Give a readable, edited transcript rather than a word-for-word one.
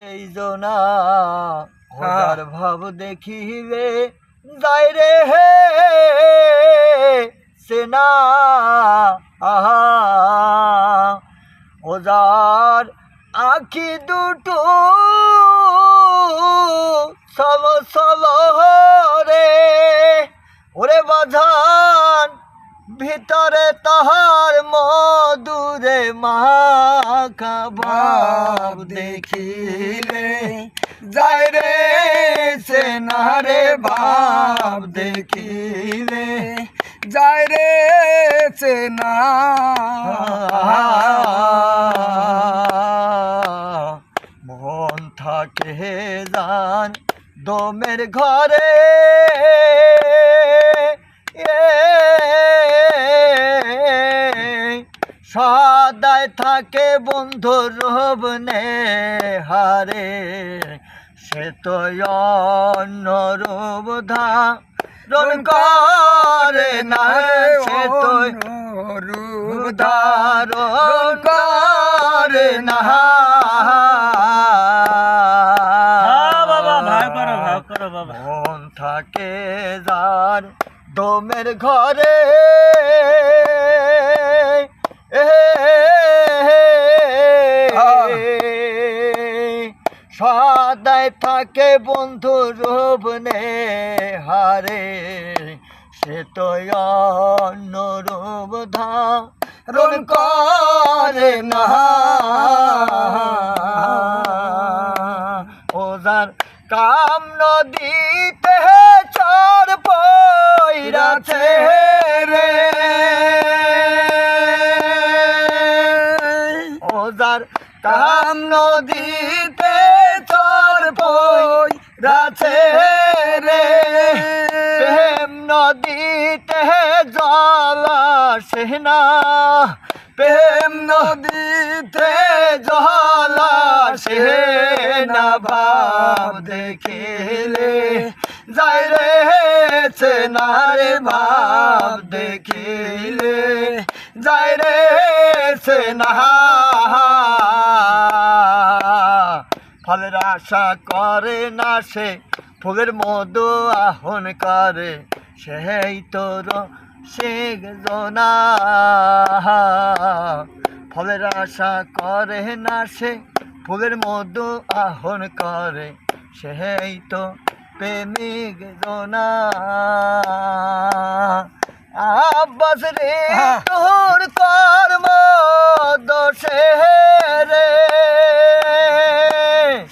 এই জোনা ওজার ভাব দেখিলে যাই রে হে সেনা আহা ওজার আখি দুটো সল সল রে ওরে বাঁধান ভিতরে তাহার মধুরে মাখা ভাব দেখিলে যায় রে সেনারে ভাব দেখিলে যায় রে সেনা মন থাকে জান দমের ঘরে সদায় থাকে বন্ধুর রূপনে হারে সে তো অন্য রূপ ধারণ করে না সে তো রূপ ধারণ করে না মন থাকে যার দমের ঘরে সদায় থাকে বন্ধু রূপনে হারে সে তো অন্য রূপ ধারণ করে না ওজার কাম নদীতে চর পইরাছে রে ওজার কাম নদীতে চর পইরাছে রে প্রেম নদীতে জল আসে না প্রেম নদীতে জল আসে না ভাব দেখিলে যায় রে সেনারে ভাব দেখিলে যায় রে সেনা ফলের আশা করে না সে ফুলের মধু আহন করে সেই তোর সে জোনা ফলের আশা করে না সে ফুলের মধু আহন করে সেই তো প্রেমিক জোনা আব্বাস রে তোর কর্ম দোষে রে